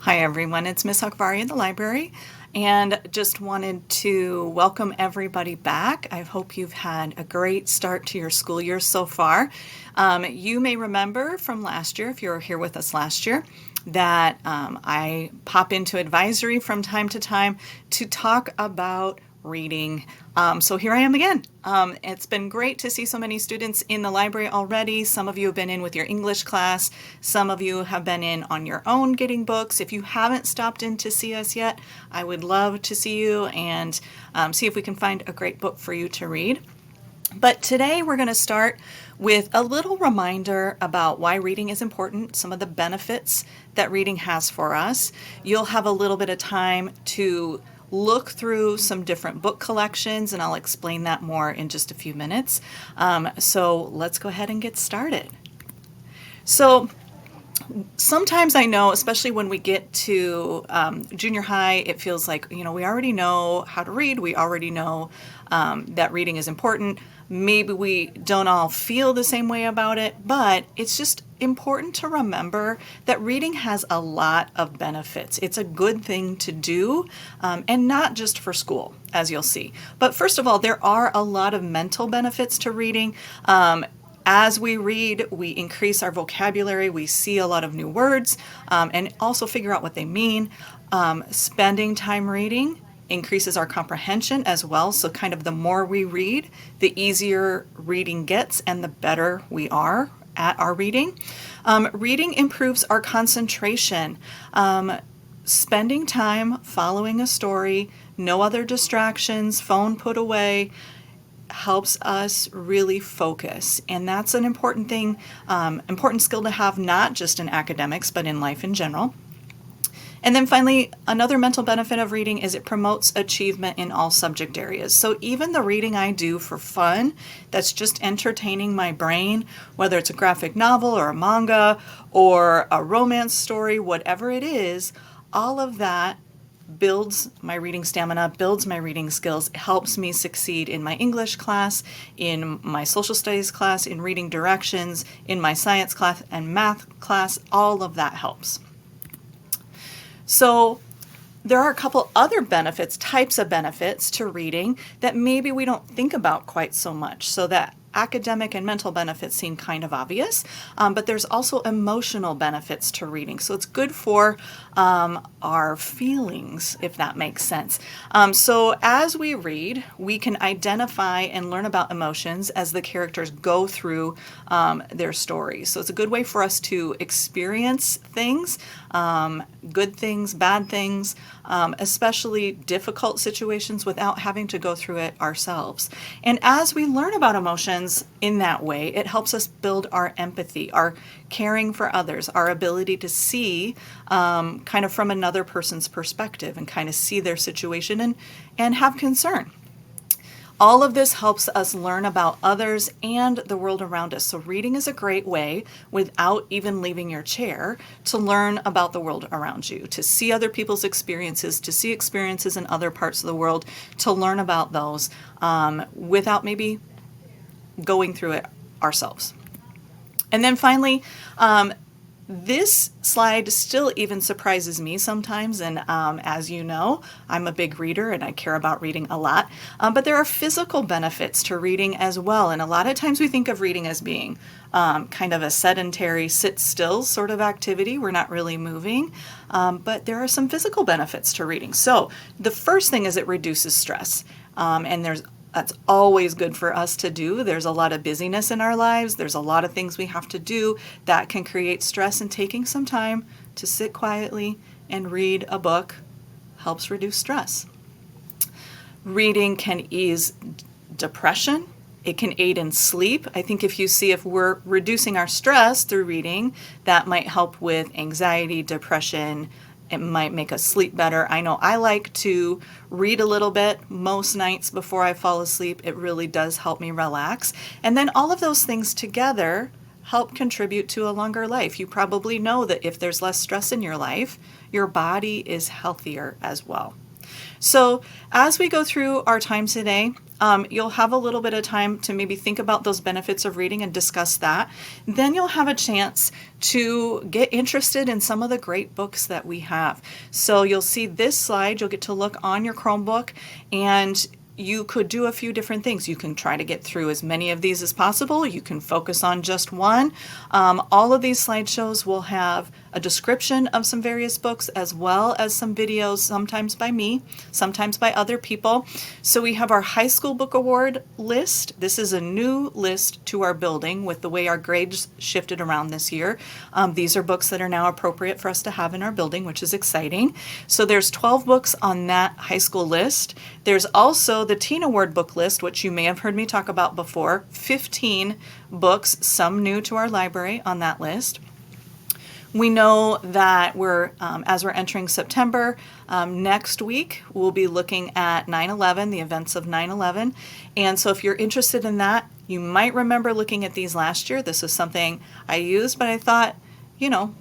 Hi everyone, it's Miss Akbari in the library and just wanted to welcome everybody back. I hope you've had a great start to your school year so far. You may remember from last year, if you were here with us last year, that I pop into advisory from time to time to talk about reading. So here I am again. It's been great to see so many students in the library already. Some of you have been in with your English class. Some of you have been in on your own getting books. If you haven't stopped in to see us yet, I would love to see you and see if we can find a great book for you to read. But today we're going to start with a little reminder about why reading is important, some of the benefits that reading has for us. You'll have a little bit of time to look through some different book collections, and I'll explain that more in just a few minutes. So let's go ahead and get started. So sometimes I know, especially when we get to junior high, it feels like, we already know how to read. We already know that reading is important. Maybe we don't all feel the same way about it, but it's just important to remember that reading has a lot of benefits. It's a good thing to do, and not just for school, as you'll see. But first of all, there are a lot of mental benefits to reading. As we read, we increase our vocabulary, we see a lot of new words, and also figure out what they mean. Spending time reading increases our comprehension as well. So kind of the more we read, the easier reading gets and the better we are at our reading. Reading improves our concentration. Spending time following a story, no other distractions, phone put away, helps us really focus. And that's an important thing, important skill to have, not just in academics, but in life in general. And then finally, another mental benefit of reading is it promotes achievement in all subject areas. So even the reading I do for fun, that's just entertaining my brain, whether it's a graphic novel or a manga or a romance story, whatever it is, all of that builds my reading stamina, builds my reading skills, helps me succeed in my English class, in my social studies class, in reading directions, in my science class and math class. All of that helps. So there are a couple other benefits, types of benefits to reading that maybe we don't think about quite so much. So that academic and mental benefits seem kind of obvious, but there's also emotional benefits to reading. So it's good for our feelings, if that makes sense. So as we read, we can identify and learn about emotions as the characters go through their stories. So it's a good way for us to experience things, good things, bad things, especially difficult situations without having to go through it ourselves. And as we learn about emotions in that way, it helps us build our empathy, our caring for others, our ability to see kind of from another person's perspective and kind of see their situation and have concern. All of this helps us learn about others and the world around us. So reading is a great way, without even leaving your chair, to learn about the world around you, to see other people's experiences, to see experiences in other parts of the world, to learn about those without maybe going through it ourselves. And then finally, this slide still even surprises me sometimes, and as you know, I'm a big reader and I care about reading a lot, but there are physical benefits to reading as well, and a lot of times we think of reading as being kind of a sedentary, sit-still sort of activity. We're not really moving, but there are some physical benefits to reading. So the first thing is it reduces stress, and that's always good for us to do. There's a lot of busyness in our lives. There's a lot of things we have to do that can create stress, and taking some time to sit quietly and read a book helps reduce stress. Reading can ease depression. It can aid in sleep. I think if we're reducing our stress through reading, that might help with anxiety, depression. It might make us sleep better. I know I like to read a little bit most nights before I fall asleep. It really does help me relax. And then all of those things together help contribute to a longer life. You probably know that if there's less stress in your life, your body is healthier as well. So as we go through our time today, You'll have a little bit of time to maybe think about those benefits of reading and discuss that. Then you'll have a chance to get interested in some of the great books that we have. So you'll see this slide, you'll get to look on your Chromebook, and you could do a few different things. You can try to get through as many of these as possible. You can focus on just one. All of these slideshows will have a description of some various books as well as some videos, sometimes by me, sometimes by other people. So we have our high school book award list. This is a new list to our building with the way our grades shifted around this year. These are books that are now appropriate for us to have in our building, which is exciting. So there's 12 books on that high school list. There's also the Teen Award book list, which you may have heard me talk about before. 15 books, some new to our library on that list. We know that as we're entering September, next week we'll be looking at 9/11, the events of 9/11. And so if you're interested in that, you might remember looking at these last year. This is something I used, but I thought,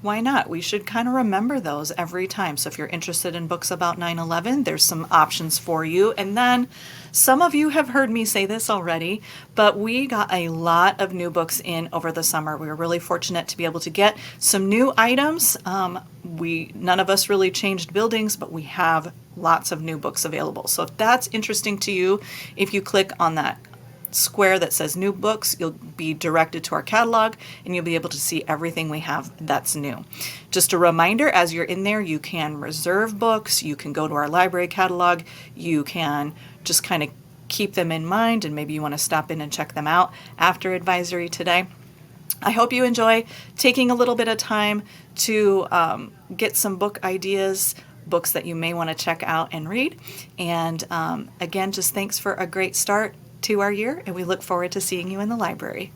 why not? We should kind of remember those every time. So if you're interested in books about 9/11, there's some options for you. And then some of you have heard me say this already, but we got a lot of new books in over the summer. We were really fortunate to be able to get some new items. None of us really changed buildings, but we have lots of new books available. So if that's interesting to you, if you click on that square that says new books, you'll be directed to our catalog and you'll be able to see everything we have that's new. Just a reminder, as you're in there, you can reserve books, you can go to our library catalog, you can just kind of keep them in mind, and maybe you want to stop in and check them out after advisory today. I hope you enjoy taking a little bit of time to get some book ideas, books that you may want to check out and read. And again, just thanks for a great start to our year, and we look forward to seeing you in the library.